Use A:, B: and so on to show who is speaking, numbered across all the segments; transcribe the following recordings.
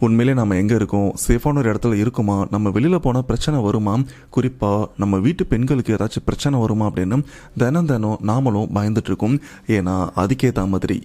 A: உண்மையிலே நம்ம எங்கே இருக்கோம், சேஃபான ஒரு இடத்துல இருக்குமா, நம்ம வெளியில் போனால் பிரச்சனை வருமா, குறிப்பாக நம்ம வீட்டு பெண்களுக்கு ஏதாச்சும் பிரச்சனை வருமா அப்படின்னு தினம் தினம் நாமளும் பயந்துட்டுருக்கோம். ஏன்னா அதுக்கேற்ற மாதிரி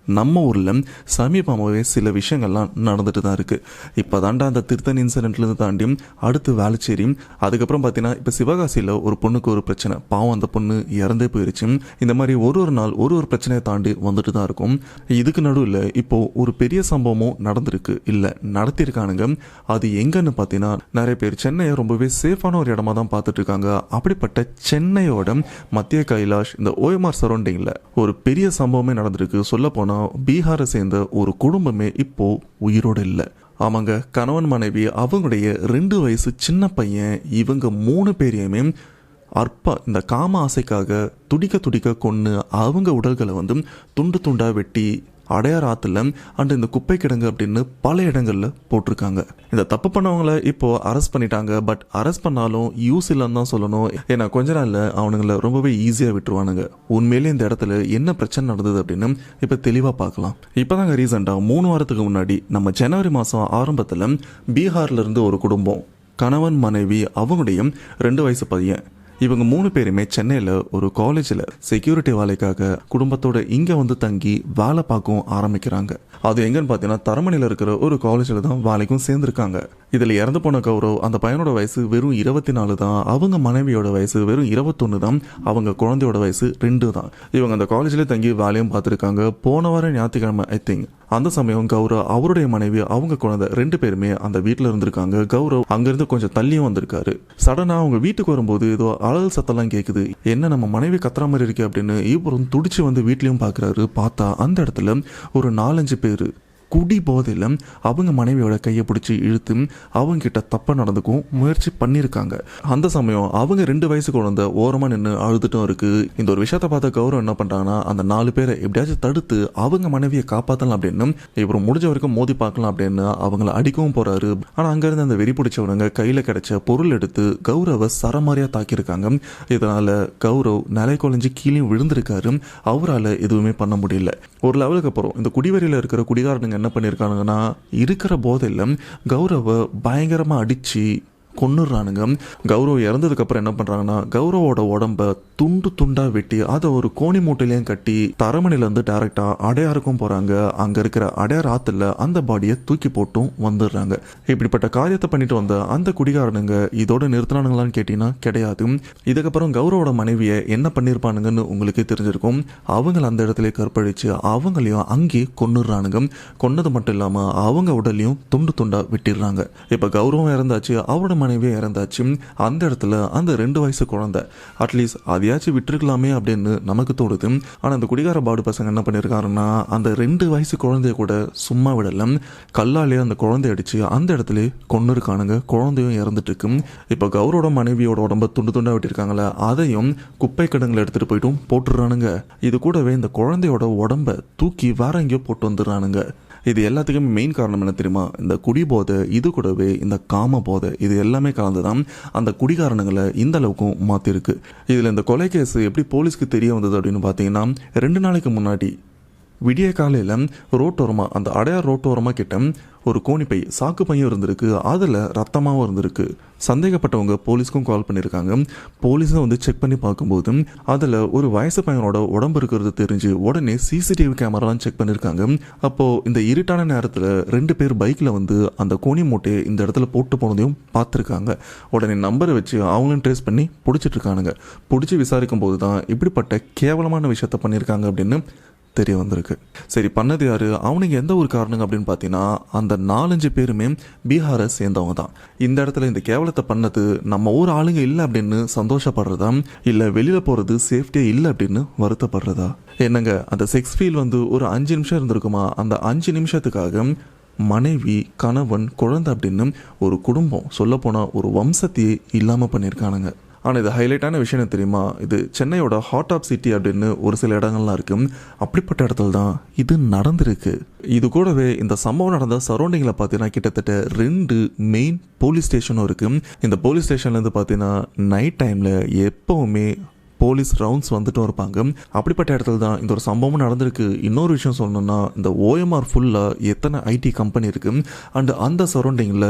A: நம்ம ஊரில் சமீபமாகவே சில விஷயங்கள்லாம் நடந்துட்டு தான் இருக்குது. இப்போ தாண்டா அந்த திருத்தணி இன்சிடென்ட்லேருந்து தாண்டி அடுத்து வேளச்சேரி, அதுக்கப்புறம் பார்த்தீங்கன்னா இப்போ சிவகாசியில் ஒரு பொண்ணுக்கு ஒரு பிரச்சனை, பாவம் அந்த பொண்ணு இறந்தே போயிடுச்சு. இந்த மாதிரி ஒரு நாள் ஒரு பிரச்சனையை தாண்டி வந்துட்டு தான் இருக்கும். இதுக்கு நடுவில் இப்போது ஒரு பெரிய சம்பவமும் நடந்திருக்கு, இல்லை நடத்தியிருக்கானுங்க. அது எங்கன்னு பார்த்தீங்கன்னா நிறைய பேர் சென்னையை ரொம்பவே சேஃபான ஒரு இடமா தான் பார்த்துட்டு இருக்காங்க. அப்படிப்பட்ட சென்னையோட மத்திய கைலாஷ் இந்த OMR சரௌண்டிங்கில் ஒரு பெரிய சம்பவமே நடந்திருக்கு. சொல்ல போனால் பீகாரை சேர்ந்த ஒரு குடும்பமே இப்போ உயிரோடு இல்லை. ஆமாங்க, கணவன் மனைவி, அவங்களுடைய 2 வயசு சின்ன பையன், இவங்க 3 பேரையுமே இந்த காம ஆசைக்காக துடிக்க கொன்று அவங்க உடல்களை துண்டு துண்டாக வெட்டி அடையார் ஆற்றுல அண்ட் இந்த குப்பை கிடங்கு அப்படின்னு பல இடங்களில் போட்டிருக்காங்க. இந்த தப்பு பண்ணவங்களை இப்போது அரெஸ்ட் பண்ணிட்டாங்க. பட் அரெஸ்ட் பண்ணாலும் யூஸ் இல்லைன்னு தான் சொல்லணும். ஏன்னா கொஞ்ச நாளில் அவனுங்களை ரொம்பவே ஈஸியாக விட்டுருவானுங்க. உண்மையிலே இந்த இடத்துல என்ன பிரச்சனை நடந்தது அப்படின்னு இப்போ தெளிவாக பார்க்கலாம். இப்போ தாங்க ரீசெண்டாக 3 வாரத்துக்கு முன்னாடி நம்ம ஜனவரி மாதம் ஆரம்பத்தில் பீகார்லேருந்து ஒரு குடும்பம், கணவன் மனைவி, அவங்களுடைய 2 வயசு பையன், இவங்க 3 பேருமே சென்னையில் ஒரு காலேஜில் செக்யூரிட்டி வேலைக்காக குடும்பத்தோட இங்கே தங்கி வேலை பார்க்கவும் ஆரம்பிக்கிறாங்க. அது எங்கன்னு பார்த்தீங்கன்னா தரமணியில் இருக்கிற ஒரு காலேஜில் தான் வேலைக்கும் சேர்ந்துருக்காங்க. இதில் இறந்து போன கௌரவ், அந்த பையனோட வயசு வெறும் 24 தான், அவங்க மனைவியோட வயசு வெறும் 21 தான், அவங்க குழந்தையோட வயசு 2 தான். இவங்க அந்த காலேஜில் தங்கி வேலையும் பார்த்துருக்காங்க. போன வாரம் ஞாயிற்றுக்கிழமை ஐ திங்க் அந்த சமயம் கௌரவ், அவருடைய மனைவி, அவங்க குழந்தை 2 பேருமே அந்த வீட்டில் இருந்திருக்காங்க. கௌரவ் அங்கிருந்து கொஞ்சம் தள்ளியும் வந்திருக்காரு. சடனாக அவங்க வீட்டுக்கு வரும்போது ஏதோ அழல் சத்தெல்லாம் கேட்குது. என்ன நம்ம மனைவி கத்துற மாதிரி இருக்கு அப்படின்னு இவரும் துடிச்சு வீட்லையும் பார்க்குறாரு. பார்த்தா அந்த இடத்துல ஒரு 4-5 பேர் குடி போதையில் அவங்க மனைவியோட கையை பிடிச்சி இழுத்து அவங்க கிட்ட தப்ப நடந்துக்கும் முயற்சி பண்ணியிருக்காங்க. அந்த சமயம் அவங்க 2 வயசு குழந்தை ஓரமாக நின்று அழுதுட்டும் இருக்கு. இந்த ஒரு விஷயத்த பார்த்த கௌரவ் என்ன பண்ணுறாங்கன்னா, அந்த 4 பேரை எப்படியாச்சும் தடுத்து அவங்க மனைவியை காப்பாற்றலாம் அப்படின்னு இவர் முடிஞ்ச வரைக்கும் மோதி பார்க்கலாம் அப்படின்னு அவங்கள அடிக்கவும் போறாரு. ஆனால் அங்கேருந்து அந்த வெறி பிடிச்சவனுங்க கையில் கிடைச்ச பொருள் எடுத்து கௌரவை சரமாரியாக தாக்கியிருக்காங்க. இதனால கௌரவ் நிலை குலைஞ்சு கீழே விழுந்திருக்காரு. அவரால் எதுவுமே பண்ண முடியல. ஒரு லெவலுக்கு அப்புறம் இந்த குடிவெறியில் இருக்கிற குடிகாரனுங்க என்ன பண்ணியிருக்கானுங்கன்னா, இருக்கிற போதையில் கௌரவை பயங்கரமாக அடித்து கொன்னுறானுங்க. கௌரவ் இறந்ததுக்கு அப்புறம் என்ன பண்றாங்கன்னா, கௌரவோட உடம்ப துண்டு துண்டா வெட்டி அதை ஒரு கோணி மூட்டையிலையும் கட்டி தரமணிலேருந்து டைரக்டா அடையாருக்கும் போறாங்க. அங்க இருக்கிற அடையார் ஆத்துல அந்த பாடியை தூக்கி போட்டும் வந்துடுறாங்க. இப்படிப்பட்ட காரியத்தை பண்ணிட்டு வந்த அந்த குடிகாரனுங்க இதோட நிறுத்தினானுங்களான்னு கேட்டீங்கன்னா கிடையாது. இதுக்கப்புறம் கௌரவோட மனைவியை என்ன பண்ணிருப்பானுங்கன்னு உங்களுக்கு தெரிஞ்சிருக்கும். அவங்களை அந்த இடத்துல கற்பழிச்சு அவங்களையும் அங்கே கொன்னுறானுங்க. கொன்னது மட்டும் இல்லாம அவங்க உடலையும் துண்டு துண்டா வெட்டிடுறாங்க. இப்ப கௌரவம் இறந்தாச்சு, அவரோட மனைவியே இறந்தாச்சு. அந்த இடத்துல அந்த 2 வயசு குழந்தை அட்லீஸ்ட் அதையாச்சும் விட்டுருக்கலாமே அப்படின்னு நமக்கு தோடுது. ஆனால் அந்த குடிகார பாடு பசங்க என்ன பண்ணியிருக்காருன்னா, அந்த 2 வயசு குழந்தைய கூட சும்மா விடல, கல்லாலே அந்த குழந்தைய அடிச்சு அந்த இடத்துல கொண்டு இருக்கானுங்க. குழந்தையும் இறந்துட்டு இருக்கு. இப்போ கௌரோட மனைவியோட உடம்ப துண்டு துண்டா விட்டிருக்காங்களே, அதையும் குப்பை கிடங்குல எடுத்துட்டு போயிட்டும் போட்டுடுறானுங்க. இது கூடவே இந்த குழந்தையோட உடம்ப தூக்கி வேற எங்கேயோ போட்டு வந்துடுறானுங்க. இது எல்லாத்துக்குமே மெயின் காரணம் என்ன தெரியுமா? இந்த குடி போதை, இது கூடவே இந்த காம போதை, இது எல்லாமே கலந்துதான் அந்த குடிகாரனுங்களை இந்த அளவுக்கும் மாற்றிருக்கு. இதில் இந்த கொலை கேஸ் எப்படி போலீஸ்க்கு தெரிய வந்தது அப்படின்னு பார்த்தீங்கன்னா, 2 நாளைக்கு முன்னாடி விடிய காலையில் ரோட்டோரமாக, அந்த அடையார் ரோட்டோரமாக கிட்ட ஒரு கோணிப்பை, சாக்கு பையும் இருந்திருக்கு. அதில் ரத்தமாகவும் இருந்திருக்கு. சந்தேகப்பட்டவங்க போலீஸ்க்கும் கால் பண்ணியிருக்காங்க. போலீஸும் செக் பண்ணி பார்க்கும்போது அதில் ஒரு வயசு பையனோட உடம்பு இருக்கிறது தெரிஞ்சு உடனே CCTV கேமராலாம் செக் பண்ணியிருக்காங்க. அப்போது இந்த இருட்டான நேரத்தில் 2 பேர் பைக்கில் அந்த கோணி மூட்டையை இந்த இடத்துல போட்டு போனதையும் பார்த்துருக்காங்க. உடனே நம்பரை வச்சு அவங்களும் ட்ரேஸ் பண்ணி பிடிச்சிட்டு இருக்கானுங்க. பிடிச்சி விசாரிக்கும் போது தான் இப்படிப்பட்ட கேவலமான விஷயத்த பண்ணியிருக்காங்க அப்படின்னு தெரிய வந்திருக்கு. சரி, பண்ணது யாரு, அவனுக்கு எந்த ஒரு காரணம் அப்படின்னு பார்த்தீங்கன்னா, அந்த 4-5 பேருமே பீகாரை சேர்ந்தவங்க தான். இந்த இடத்துல இந்த கேவலத்தை பண்ணது நம்ம ஊர் ஆளுங்க இல்லை அப்படின்னு சந்தோஷப்படுறதா, இல்லை வெளியில் போகிறது சேஃப்டியே இல்லை அப்படின்னு வருத்தப்படுறதா? என்னங்க, அந்த செக்ஸ் ஃபீல் ஒரு 5 நிமிஷம் இருந்திருக்குமா? அந்த 5 நிமிஷத்துக்காக மனைவி, கணவன், குழந்தை அப்படின்னு ஒரு குடும்பம், சொல்லப்போனால் ஒரு வம்சத்தையே இல்லாமல் பண்ணியிருக்கானுங்க. ஆனால் இது ஹைலைட்டான விஷயம் தெரியுமா? இது சென்னையோட ஹார்ட் ஆஃப் சிட்டி அப்படின்னு ஒரு சில இடங்கள்லாம் இருக்குது. அப்படிப்பட்ட இடத்துல தான் இது நடந்திருக்கு. இது கூடவே இந்த சம்பவம் நடந்த சரௌண்டிங்கில் பார்த்தீங்கன்னா கிட்டத்தட்ட 2 மெயின் போலீஸ் ஸ்டேஷனும் இருக்குது. இந்த போலீஸ் ஸ்டேஷன்லேருந்து பார்த்தீங்கன்னா நைட் டைமில் எப்போவுமே போலீஸ் ரவுண்ட்ஸ் வந்துட்டும் இருப்பாங்க. அப்படிப்பட்ட இடத்துல தான் இந்த ஒரு சம்பவம் நடந்திருக்கு. இன்னொரு விஷயம் சொல்லணும்னா, இந்த ஓஎம்ஆர் ஃபுல்லாக எத்தனை ஐடி கம்பெனி இருக்குது அண்ட் அந்த சரௌண்டிங்கில்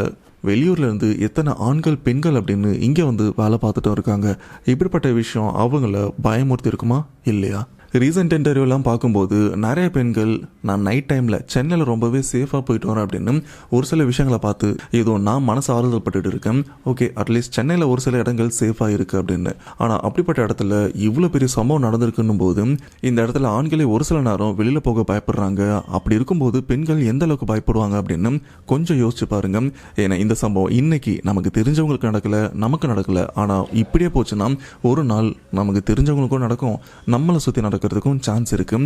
A: வெளியூர்லேருந்து எத்தனை ஆண்கள் பெண்கள் அப்படின்னு இங்கே வந்து வேலை பார்த்துட்டும் இருக்காங்க. இப்படிப்பட்ட விஷயம் அவங்கள பயமுறுத்தி இருக்குமா இல்லையா? ரீசெண்ட் இன்டர்வியூலாம் பார்க்கும்போது நிறைய பெண்கள் நான் நைட் டைமில் சென்னையில் ரொம்பவே சேஃபாக போயிட்டு வரேன் அப்படின்னு ஒரு சில விஷயங்களை பார்த்து ஏதோ நான் மனசு ஆறுதல் பட்டுட்டு இருக்கேன். ஓகே, அட்லீஸ்ட் சென்னையில் ஒரு சில இடங்கள் சேஃபாக இருக்குது அப்படின்னு. ஆனால் அப்படிப்பட்ட இடத்துல இவ்வளோ பெரிய சம்பவம் நடந்திருக்குன்னும் போது இந்த இடத்துல ஆண்களே ஒரு சில நேரம் வெளியில் போக பயப்படுறாங்க. அப்படி இருக்கும்போது பெண்கள் எந்த அளவுக்கு பயப்படுவாங்க அப்படின்னு கொஞ்சம் யோசிச்சு பாருங்க. ஏன்னா இந்த சம்பவம் இன்னைக்கு நமக்கு தெரிஞ்சவங்களுக்கு நமக்கு நடக்கல. ஆனால் இப்படியே போச்சுன்னா ஒரு நாள் நமக்கு தெரிஞ்சவங்களுக்கும் நடக்கும், நம்மளை சுற்றி நடக்கிறதுக்கும் சான்ஸ் இருக்கு.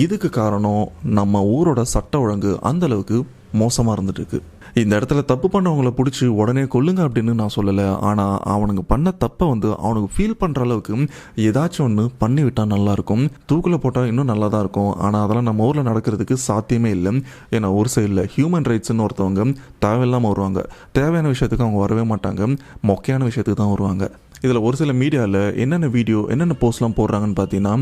A: இதுக்கு காரணம் நம்ம ஊரோட சட்ட ஒழுங்கு அந்த அளவுக்கு மோசமா இருந்துட்டு இருக்கு. இந்த இடத்துல தப்பு பண்ணவங்களை பிடிச்சி உடனே கொல்லுங்க அப்படின்னு நான் சொல்லலை. ஆனால் அவனுங்க பண்ண தப்பை வந்து அவனுக்கு ஃபீல் பண்ணுற அளவுக்கு ஏதாச்சும் ஒன்று பண்ணி விட்டால் நல்லாயிருக்கும். தூக்கில் போட்டால் இன்னும் நல்லா தான் இருக்கும். ஆனால் அதெல்லாம் நம்ம ஊரில் நடக்கிறதுக்கு சாத்தியமே இல்லை. ஏன்னா ஒரு சைடில் ஹியூமன் ரைட்ஸ்ன்னு ஒருத்தவங்க தேவையில்லாமல் வருவாங்க. தேவையான விஷயத்துக்கு அவங்க வரவே மாட்டாங்க, மொக்கையான விஷயத்துக்கு தான் வருவாங்க. இதில் ஒரு சில மீடியாவில் என்னென்ன வீடியோ என்னென்ன போஸ்ட்லாம் போடுறாங்கன்னு பார்த்தீங்கன்னா,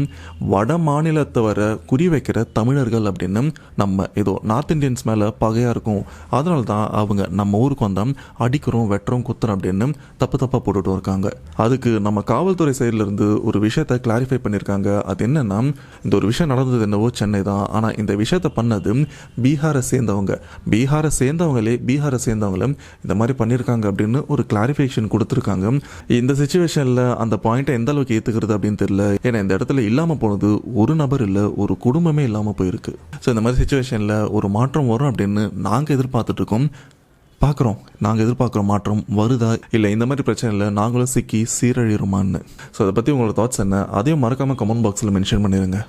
A: வட மாநிலத்தை வர குறி வைக்கிற தமிழர்கள் அப்படின்னு நம்ம ஏதோ நார்த் இந்தியன்ஸ் மேலே பகையாக இருக்கும், அதனால தான் அவங்க நம்ம ஊருக்கு வந்தால் அடிக்கிறோம் வெட்டுறோம் குத்துறோம் அப்படின்னு தப்பாக போட்டுட்டு இருக்காங்க. அதுக்கு நம்ம காவல்துறை சைட்லேருந்து ஒரு விஷயத்தை கிளாரிஃபை பண்ணியிருக்காங்க. அது என்னென்னா, இந்த ஒரு விஷயம் நடந்தது என்னவோ சென்னை தான், ஆனால் இந்த விஷயத்தை பண்ணது பீகாரை சேர்ந்தவங்களே பீகாரை சேர்ந்தவங்கள இந்த மாதிரி பண்ணியிருக்காங்க அப்படின்னு ஒரு கிளாரிஃபிகேஷன் கொடுத்துருக்காங்க. இந்த சிச்சுவேஷனில் அந்த பாயிண்ட்டை எந்த அளவுக்கு ஏற்றுக்கிறது அப்படின்னு தெரியல. ஏன்னா இந்த இடத்துல இல்லாமல் போனது ஒரு நபர் இல்லை, ஒரு குடும்பமே இல்லாமல் போயிருக்கு. ஸோ இந்த மாதிரி சிச்சுவேஷனில் ஒரு மாற்றம் வரும் அப்படின்னு நாங்கள் எதிர்பார்த்துட்ருக்கோம். நாங்கள் எதிர்பார்க்குற மாற்றம் வருதா இல்லை இந்த மாதிரி பிரச்சனையில் நாங்களும் சிக்கி சீரழிகிறோமான்னு. ஸோ அதை பற்றி உங்களோட தாட்ஸ் என்ன, அதையும் மறக்காமல் கமெண்ட் பாக்ஸில் மென்ஷன் பண்ணிடுங்க.